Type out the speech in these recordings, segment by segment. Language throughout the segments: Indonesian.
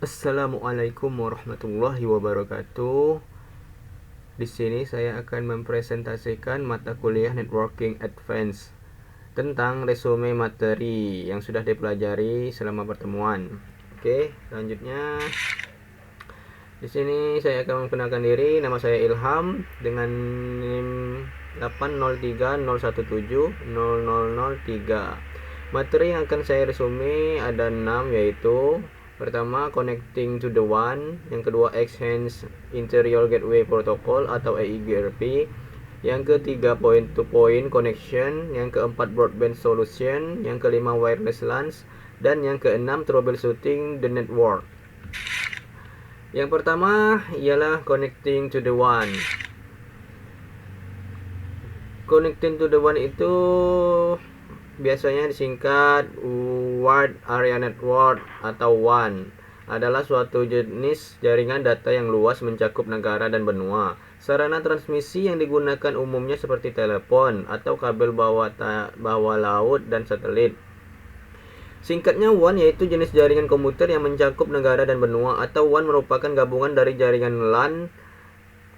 Assalamualaikum warahmatullahi wabarakatuh. Di sini saya akan mempresentasikan mata kuliah Networking Advance tentang resume materi yang sudah dipelajari selama pertemuan. Oke, selanjutnya di sini saya akan memperkenalkan diri. Nama saya Ilham dengan NIM 80301700003. Materi yang akan saya resume ada 6, yaitu pertama Connecting to the One, yang kedua Exchange Interior Gateway Protocol atau EIGRP, yang ketiga Point to Point Connection, yang keempat Broadband Solution, yang kelima Wireless LAN, dan yang keenam Troubleshooting the Network. Yang pertama ialah Connecting to the One. Connecting to the One itu biasanya disingkat Wide Area Network atau WAN, adalah suatu jenis jaringan data yang luas mencakup negara dan benua. Sarana transmisi yang digunakan umumnya seperti telepon atau kabel bawah laut dan satelit. Singkatnya WAN yaitu jenis jaringan komputer yang mencakup negara dan benua, atau WAN merupakan gabungan dari jaringan LAN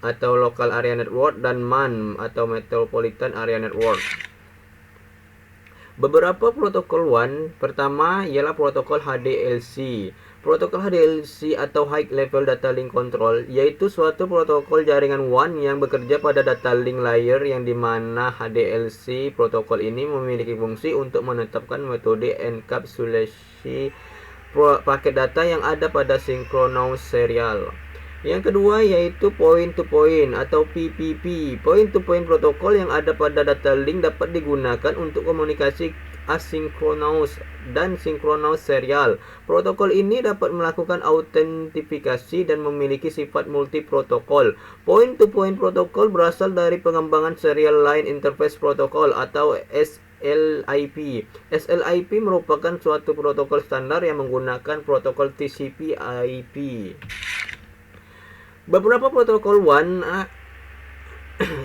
atau Local Area Network dan MAN atau Metropolitan Area Network. Beberapa protokol WAN. Pertama ialah protokol HDLC. Protokol HDLC atau High Level Data Link Control yaitu suatu protokol jaringan WAN yang bekerja pada data link layer, yang dimana HDLC protokol ini memiliki fungsi untuk menetapkan metode enkapsulasi paket data yang ada pada synchronous serial. Yang kedua yaitu Point to Point atau PPP. Point to Point protokol yang ada pada data link dapat digunakan untuk komunikasi asinkronous dan sinkronous serial. Protokol ini dapat melakukan autentifikasi dan memiliki sifat multi protokol. Point to Point protokol berasal dari pengembangan Serial Line Interface Protocol atau SLIP. SLIP merupakan suatu protokol standar yang menggunakan protokol TCP/IP. Beberapa protokol WAN.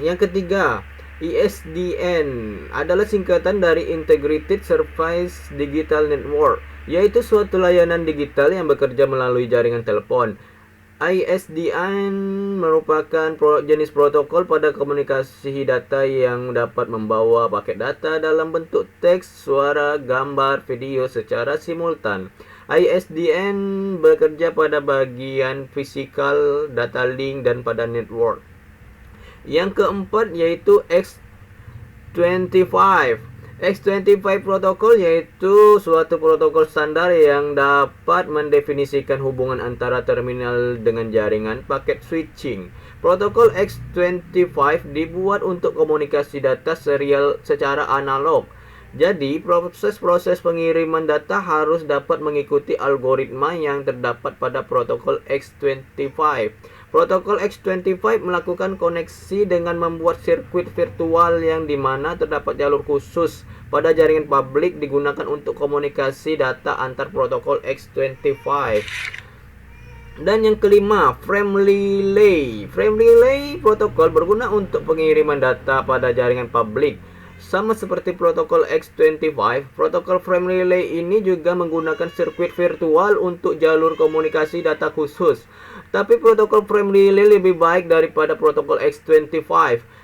Yang ketiga, ISDN adalah singkatan dari Integrated Service Digital Network, yaitu suatu layanan digital yang bekerja melalui jaringan telepon. ISDN merupakan jenis protokol pada komunikasi data yang dapat membawa paket data dalam bentuk teks, suara, gambar, video secara simultan. ISDN bekerja pada bagian fisikal, data link, dan pada network. Yang keempat yaitu X25. X25 protokol yaitu suatu protokol standar yang dapat mendefinisikan hubungan antara terminal dengan jaringan paket switching. Protokol X25 dibuat untuk komunikasi data serial secara analog. Jadi, proses-proses pengiriman data harus dapat mengikuti algoritma yang terdapat pada protokol X25. Protokol X25 melakukan koneksi dengan membuat sirkuit virtual yang dimana terdapat jalur khusus pada jaringan publik digunakan untuk komunikasi data antar protokol X25. Dan yang kelima, frame relay. Frame relay protokol berguna untuk pengiriman data pada jaringan publik. Sama seperti protokol X25, protokol frame relay ini juga menggunakan sirkuit virtual untuk jalur komunikasi data khusus. Tapi protokol frame relay lebih baik daripada protokol X25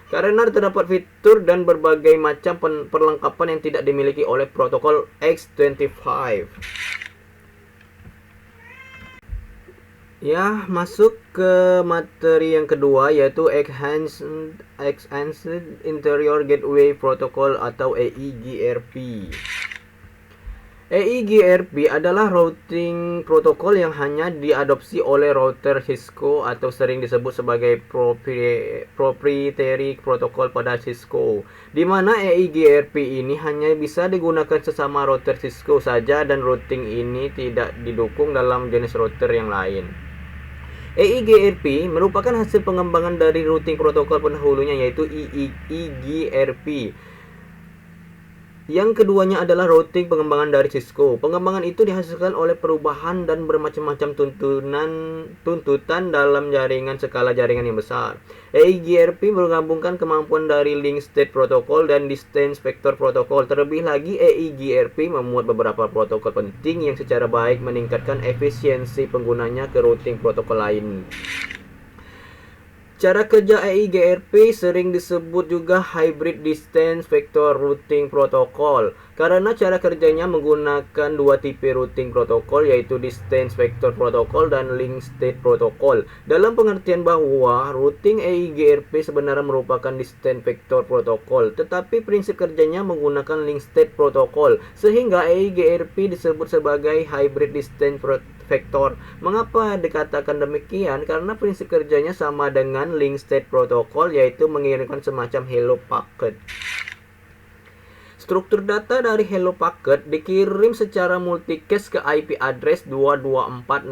karena terdapat fitur dan berbagai macam perlengkapan yang tidak dimiliki oleh protokol X25. Ya, masuk ke materi yang kedua yaitu Enhanced Interior Gateway Protocol atau EIGRP. EIGRP adalah routing protokol yang hanya diadopsi oleh router Cisco atau sering disebut sebagai proprietary protocol pada Cisco, di mana EIGRP ini hanya bisa digunakan sesama router Cisco saja dan routing ini tidak didukung dalam jenis router yang lain. EIGRP merupakan hasil pengembangan dari routing protokol pendahulunya yaitu EIGRP. Yang keduanya adalah routing pengembangan dari Cisco. Pengembangan itu dihasilkan oleh perubahan dan bermacam-macam tuntutan dalam jaringan skala jaringan yang besar. EIGRP menggabungkan kemampuan dari Link State Protocol dan Distance Vector Protocol. Terlebih lagi, EIGRP memuat beberapa protokol penting yang secara baik meningkatkan efisiensi penggunanya ke routing protokol lain. Cara kerja EIGRP sering disebut juga Hybrid Distance Vector Routing Protocol karena cara kerjanya menggunakan dua tipe routing protokol, yaitu Distance Vector Protocol dan Link State Protocol. Dalam pengertian bahwa routing EIGRP sebenarnya merupakan Distance Vector Protocol, tetapi prinsip kerjanya menggunakan Link State Protocol, sehingga EIGRP disebut sebagai Hybrid Distance Vector. Mengapa dikatakan demikian? Karena prinsip kerjanya sama dengan Link State Protocol, yaitu mengirimkan semacam hello packet. Struktur data dari hello packet dikirim secara multicast ke IP address 224.00.10.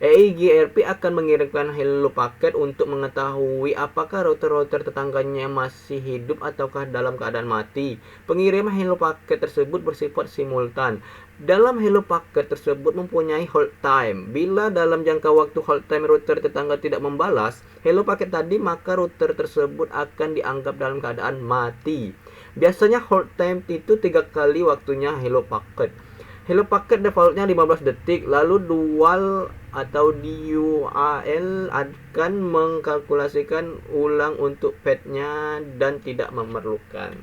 EIGRP akan mengirimkan hello packet untuk mengetahui apakah router-router tetangganya masih hidup ataukah dalam keadaan mati. Pengiriman hello packet tersebut bersifat simultan. Dalam hello packet tersebut mempunyai hold time. Bila dalam jangka waktu hold time router tetangga tidak membalas hello packet tadi, maka router tersebut akan dianggap dalam keadaan mati. Biasanya hold time itu 3 kali waktunya hello packet. Hello packet defaultnya 15 detik, lalu dual atau DUAL akan mengkalkulasikan ulang untuk path-nya dan tidak memerlukan.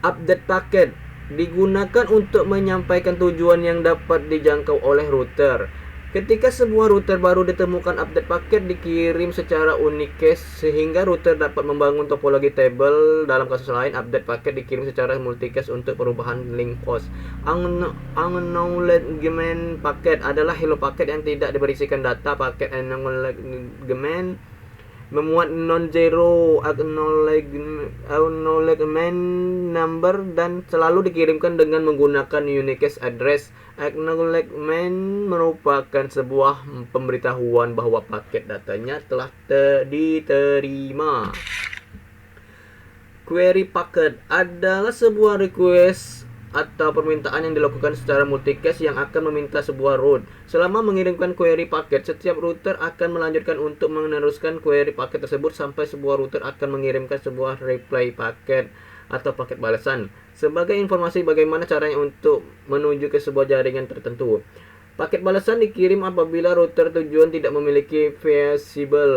Update packet digunakan untuk menyampaikan tujuan yang dapat dijangkau oleh router. Ketika sebuah router baru ditemukan, update paket dikirim secara unicast sehingga router dapat membangun topologi table. Dalam kasus lain, update paket dikirim secara multicast untuk perubahan link host. Acknowledgement paket adalah hello paket yang tidak diberisikan data. Paket acknowledgement memuat non-zero acknowledgement number dan selalu dikirimkan dengan menggunakan unicast address. Acknowledgement merupakan sebuah pemberitahuan bahwa paket datanya telah diterima. Query packet adalah sebuah request atau permintaan yang dilakukan secara multicast yang akan meminta sebuah route. Selama mengirimkan query paket, setiap router akan melanjutkan untuk meneruskan query paket tersebut sampai sebuah router akan mengirimkan sebuah reply paket atau paket balasan sebagai informasi bagaimana caranya untuk menuju ke sebuah jaringan tertentu. Paket balasan dikirim apabila router tujuan tidak memiliki feasible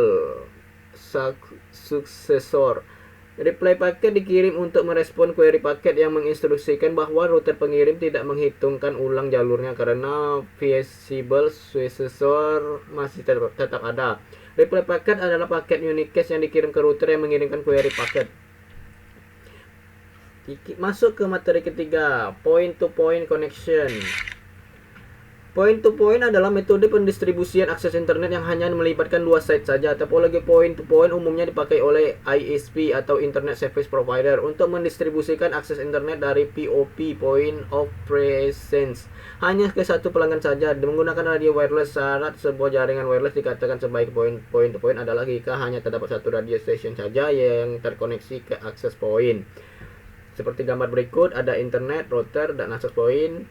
successor. Reply paket dikirim untuk merespon query paket yang menginstruksikan bahwa router pengirim tidak menghitungkan ulang jalurnya karena feasible successor masih tetap ada. Reply paket adalah paket unicast yang dikirim ke router yang mengirimkan query paket. Masuk ke materi ketiga, point-to-point connection. Point-to-point adalah metode pendistribusian akses internet yang hanya melibatkan dua site saja. Topologi point-to-point umumnya dipakai oleh ISP atau Internet Service Provider untuk mendistribusikan akses internet dari POP, Point of Presence, hanya ke satu pelanggan saja. Menggunakan radio wireless, syarat sebuah jaringan wireless dikatakan sebaik point-to-point adalah jika hanya terdapat satu radio station saja yang terkoneksi ke akses point. Seperti gambar berikut, ada internet, router, dan akses point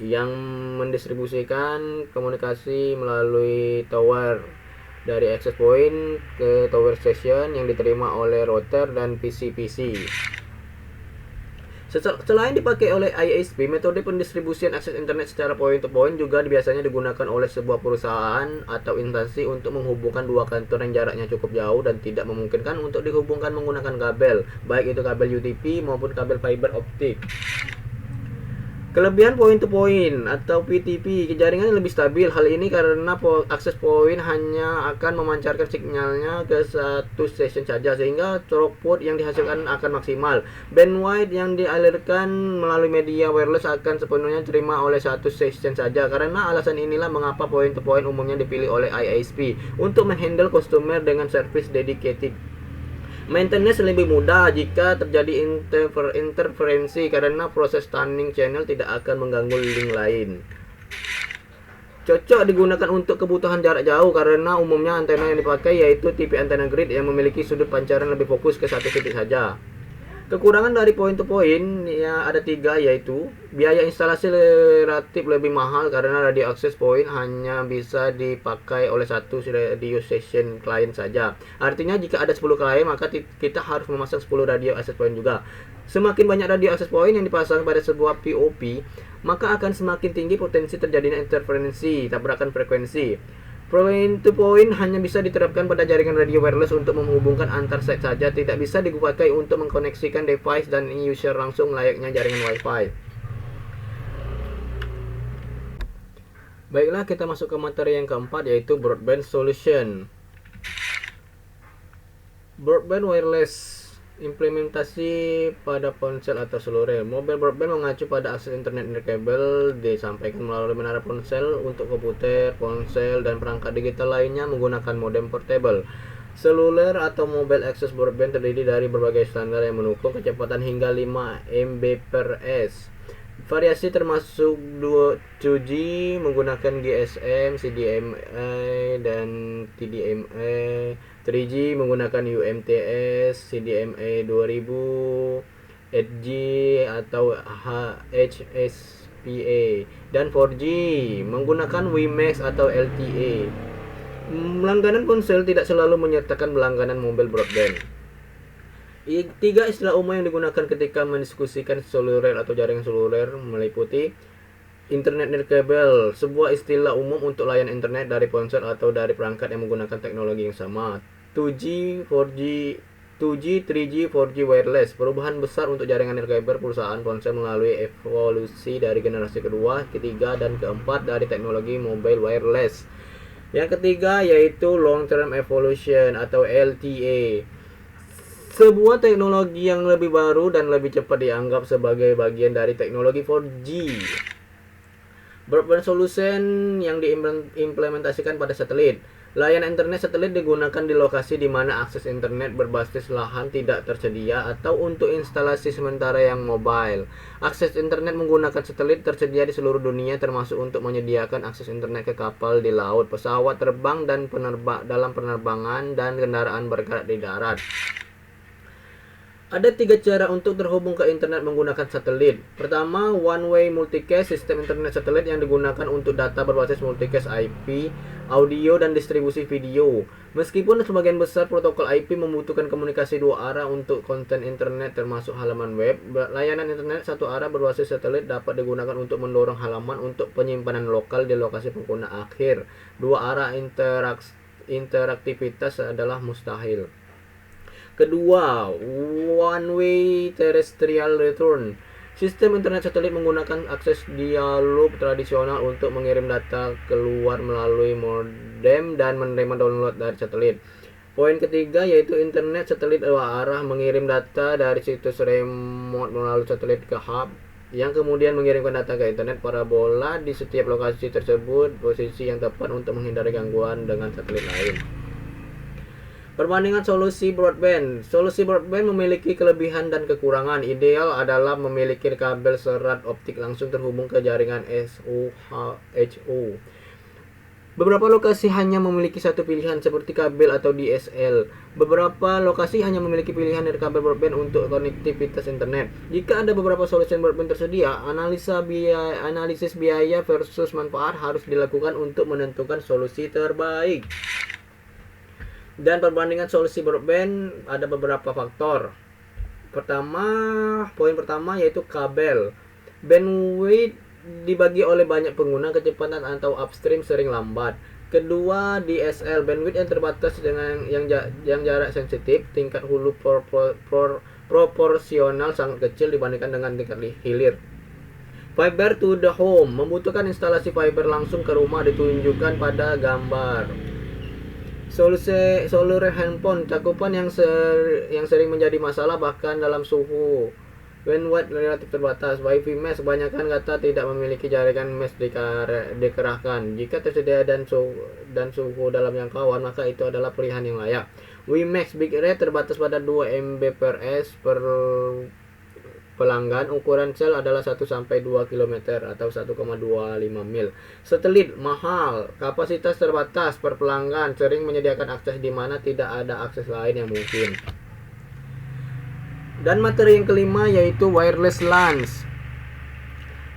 yang mendistribusikan komunikasi melalui tower dari access point ke tower station yang diterima oleh router dan PC-PC. Selain dipakai oleh ISP, metode pendistribusian akses internet secara point-to-point juga biasanya digunakan oleh sebuah perusahaan atau instansi untuk menghubungkan dua kantor yang jaraknya cukup jauh dan tidak memungkinkan untuk dihubungkan menggunakan kabel, baik itu kabel UTP maupun kabel fiber optik. Kelebihan point-to-point atau PTP, jaringan lebih stabil. Hal ini karena akses point hanya akan memancarkan sinyalnya ke satu station saja, sehingga throughput yang dihasilkan akan maksimal. Bandwidth yang dialirkan melalui media wireless akan sepenuhnya diterima oleh satu station saja. Karena alasan inilah mengapa point-to-point umumnya dipilih oleh ISP untuk menghandle customer dengan service dedicated. Maintenance lebih mudah jika terjadi interferensi karena proses tuning channel tidak akan mengganggu link lain. Cocok digunakan untuk kebutuhan jarak jauh karena umumnya antena yang dipakai yaitu tipe antena grid yang memiliki sudut pancaran lebih fokus ke satu titik saja. Kekurangan dari point to point ya ada 3, yaitu biaya instalasi relatif lebih mahal karena radio access point hanya bisa dipakai oleh satu radio station client saja. Artinya jika ada 10 klien maka kita harus memasang 10 radio access point juga. Semakin banyak radio access point yang dipasang pada sebuah POP, maka akan semakin tinggi potensi terjadinya interferensi, tabrakan frekuensi. Point to point hanya bisa diterapkan pada jaringan radio wireless untuk menghubungkan antar site saja, tidak bisa dipakai untuk mengkoneksikan device dan user langsung layaknya jaringan Wi-Fi. Baiklah, kita masuk ke materi yang keempat, yaitu broadband solution. Broadband wireless implementasi pada ponsel atau seluler. Mobile broadband mengacu pada akses internet nirkabel disampaikan melalui menara ponsel untuk komputer, ponsel, dan perangkat digital lainnya menggunakan modem portable. Seluler atau mobile access broadband terdiri dari berbagai standar yang mendukung kecepatan hingga 5 Mbps. Variasi termasuk 2G menggunakan GSM, CDMA, dan TDMA. 3G menggunakan UMTS, CDMA 2000, 8G atau HSPA, dan 4G menggunakan WiMAX atau LTE. Langganan ponsel tidak selalu menyertakan langganan mobile broadband. 3 istilah umum yang digunakan ketika mendiskusikan seluler atau jaringan seluler meliputi internet nirkabel, sebuah istilah umum untuk layanan internet dari ponsel atau dari perangkat yang menggunakan teknologi yang sama. 2G, 4G, 2G, 3G, 4G wireless. Perubahan besar untuk jaringan nirkabel perusahaan ponsel melalui evolusi dari generasi kedua, ketiga, dan keempat dari teknologi mobile wireless. Yang ketiga yaitu long term evolution atau LTE. Sebuah teknologi yang lebih baru dan lebih cepat dianggap sebagai bagian dari teknologi 4G. Broadband solution yang diimplementasikan pada satelit. Layanan internet satelit digunakan di lokasi di mana akses internet berbasis lahan tidak tersedia atau untuk instalasi sementara yang mobile. Akses internet menggunakan satelit tersedia di seluruh dunia, termasuk untuk menyediakan akses internet ke kapal di laut, pesawat terbang dan dalam penerbangan, dan kendaraan bergerak di darat. Ada 3 cara untuk terhubung ke internet menggunakan satelit. Pertama, one-way multicast, sistem internet satelit yang digunakan untuk data berbasis multicast IP, audio, dan distribusi video. Meskipun sebagian besar protokol IP membutuhkan komunikasi 2 arah untuk konten internet termasuk halaman web, layanan internet 1 arah berbasis satelit dapat digunakan untuk mendorong halaman untuk penyimpanan lokal di lokasi pengguna akhir. 2 arah interaktivitas adalah mustahil. Kedua, one-way terrestrial return. Sistem internet satelit menggunakan akses dialog tradisional untuk mengirim data keluar melalui modem dan menerima download dari satelit. Poin ketiga yaitu internet satelit 2 arah, mengirim data dari situs remote melalui satelit ke hub yang kemudian mengirimkan data ke internet parabola di setiap lokasi tersebut, posisi yang tepat untuk menghindari gangguan dengan satelit lain. Perbandingan solusi broadband. Solusi broadband memiliki kelebihan dan kekurangan. Ideal adalah memiliki kabel serat optik langsung terhubung ke jaringan SOHO. Beberapa lokasi hanya memiliki satu pilihan seperti kabel atau DSL. Beberapa lokasi hanya memiliki pilihan dari kabel broadband untuk konektivitas internet. Jika ada beberapa solusi broadband tersedia, analisis biaya versus manfaat harus dilakukan untuk menentukan solusi terbaik. Dan perbandingan solusi broadband ada beberapa faktor. Poin pertama yaitu kabel. Bandwidth dibagi oleh banyak pengguna, kecepatan atau upstream sering lambat. Kedua, DSL, bandwidth yang terbatas dengan yang jarak sensitif, tingkat hulu proporsional sangat kecil dibandingkan dengan tingkat hilir. Fiber to the home, membutuhkan instalasi fiber langsung ke rumah, ditunjukkan pada gambar. Solusi seluler handphone, cakupan yang sering menjadi masalah bahkan dalam suhu bandwidth relatif terbatas. Wi-Fi mesh, kebanyakan kata tidak memiliki jaringan mesh dikerahkan. Jika tersedia dan suhu dalam jangkauan, maka itu adalah pilihan yang layak. WiMAX big rate terbatas pada 2 Mbps per pelanggan. Ukuran sel adalah 1-2 km atau 1,25 mil. Satelit mahal, kapasitas terbatas per pelanggan, sering menyediakan akses di mana tidak ada akses lain yang mungkin. Dan materi yang kelima yaitu wireless LAN.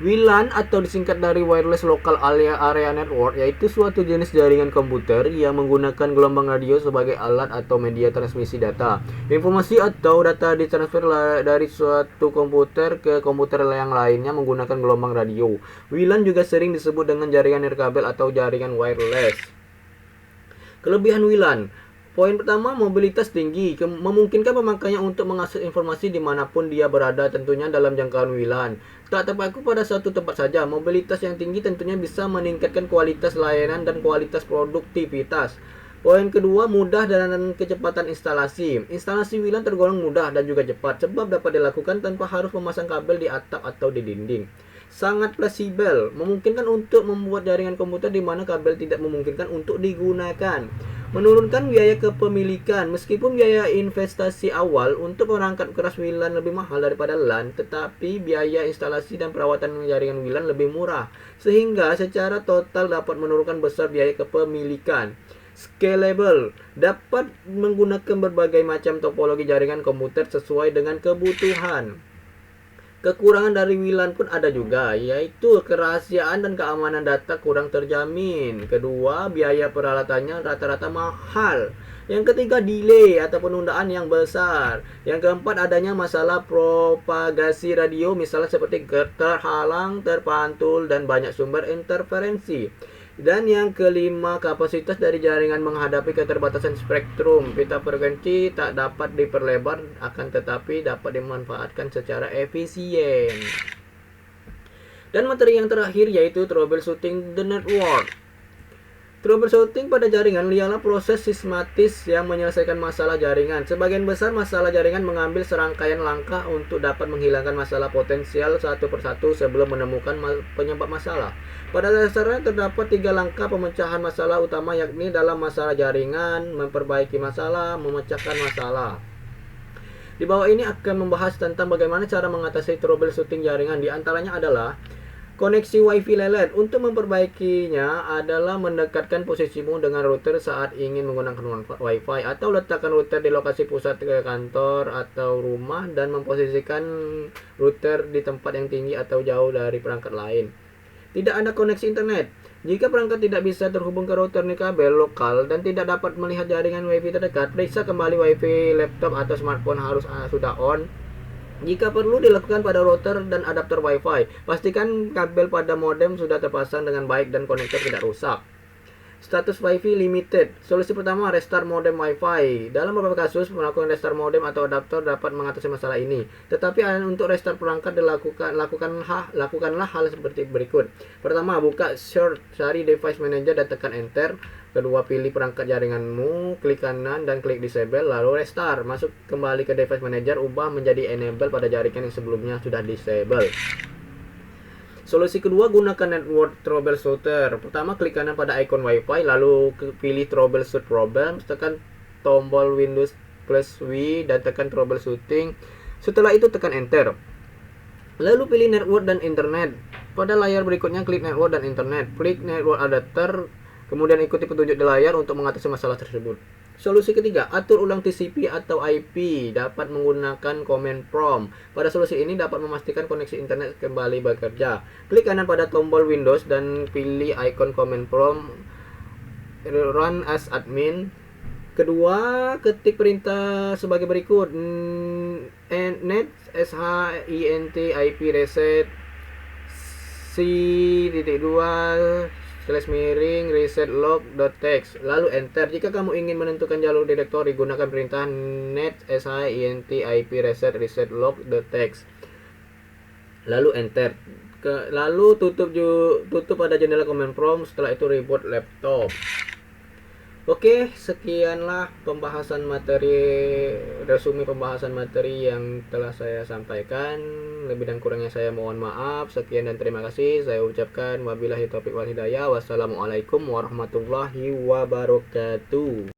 WLAN atau disingkat dari Wireless Local Area Network yaitu suatu jenis jaringan komputer yang menggunakan gelombang radio sebagai alat atau media transmisi data. Informasi atau data ditransfer dari suatu komputer ke komputer yang lainnya menggunakan gelombang radio. WLAN juga sering disebut dengan jaringan nirkabel atau jaringan wireless. Kelebihan WLAN. Poin pertama, mobilitas tinggi, memungkinkan pemakainya untuk mengakses informasi dimanapun dia berada, tentunya dalam jangkauan WLAN. Tak terpaku pada satu tempat saja, mobilitas yang tinggi tentunya bisa meningkatkan kualitas layanan dan kualitas produktivitas. Poin kedua, mudah dan kecepatan instalasi. Instalasi WLAN tergolong mudah dan juga cepat, sebab dapat dilakukan tanpa harus memasang kabel di atap atau di dinding. Sangat fleksibel, memungkinkan untuk membuat jaringan komputer di mana kabel tidak memungkinkan untuk digunakan. Menurunkan biaya kepemilikan, meskipun biaya investasi awal untuk perangkat keras WLAN lebih mahal daripada LAN, tetapi biaya instalasi dan perawatan jaringan WLAN lebih murah, sehingga secara total dapat menurunkan besar biaya kepemilikan. Scalable, dapat menggunakan berbagai macam topologi jaringan komputer sesuai dengan kebutuhan. Kekurangan dari WLAN pun ada juga, yaitu kerahasiaan dan keamanan data kurang terjamin. Kedua, biaya peralatannya rata-rata mahal. Yang ketiga, delay atau penundaan yang besar. Yang keempat, adanya masalah propagasi radio, misalnya seperti terhalang, terpantul, dan banyak sumber interferensi. Dan yang kelima, kapasitas dari jaringan menghadapi keterbatasan spektrum. Pita frekuensi tak dapat diperlebar, akan tetapi dapat dimanfaatkan secara efisien. Dan materi yang terakhir yaitu troubleshooting the network. Troubleshooting pada jaringan ialah proses sistematis yang menyelesaikan masalah jaringan. Sebagian besar masalah jaringan mengambil serangkaian langkah untuk dapat menghilangkan masalah potensial satu persatu sebelum menemukan penyebab masalah. Pada dasarnya terdapat 3 langkah pemecahan masalah utama, yakni dalam masalah jaringan, memperbaiki masalah, memecahkan masalah. Di bawah ini akan membahas tentang bagaimana cara mengatasi troubleshooting jaringan. Di antaranya adalah koneksi WiFi lelet. Untuk memperbaikinya adalah mendekatkan posisimu dengan router saat ingin menggunakan WiFi, atau letakkan router di lokasi pusat ke kantor atau rumah dan memposisikan router di tempat yang tinggi atau jauh dari perangkat lain. Tidak ada koneksi internet. Jika perangkat tidak bisa terhubung ke router nirkabel lokal dan tidak dapat melihat jaringan WiFi terdekat, periksa kembali WiFi laptop atau smartphone harus sudah on. Jika perlu dilakukan pada router dan adapter WiFi, pastikan kabel pada modem sudah terpasang dengan baik dan konektor tidak rusak. Status WiFi limited. Solusi pertama, restart modem WiFi. Dalam beberapa kasus, melakukan restart modem atau adapter dapat mengatasi masalah ini. Tetapi untuk restart perangkat lakukanlah hal seperti berikut. Pertama, buka search, cari device manager dan tekan enter. Kedua, pilih perangkat jaringanmu, klik kanan dan klik disable, lalu restart. Masuk kembali ke device manager, ubah menjadi enable pada jaringan yang sebelumnya sudah disable. Solusi kedua, gunakan network troubleshooter. Pertama, klik kanan pada ikon WiFi, lalu pilih troubleshoot problem, tekan tombol Windows plus W dan tekan troubleshooting. Setelah itu tekan enter. Lalu pilih network dan internet. Pada layar berikutnya klik network dan internet. Klik network adapter, kemudian ikuti petunjuk di layar untuk mengatasi masalah tersebut. Solusi ketiga, atur ulang TCP atau IP, dapat menggunakan command prompt. Pada solusi ini dapat memastikan koneksi internet kembali bekerja. Klik kanan pada tombol Windows dan pilih ikon command prompt, run as admin. Kedua, ketik perintah sebagai berikut: net shint IP reset c.2 reset log.txt, lalu enter. Jika kamu ingin menentukan jalur direktori, gunakan perintah net shint IP reset log.txt, lalu enter. Lalu tutup pada jendela command prompt. Setelah itu reboot laptop. Oke, sekianlah resume pembahasan materi yang telah saya sampaikan. Lebih dan kurangnya saya mohon maaf. Sekian dan terima kasih. Saya ucapkan wabillahi taufiq wal hidayah. Wassalamualaikum warahmatullahi wabarakatuh.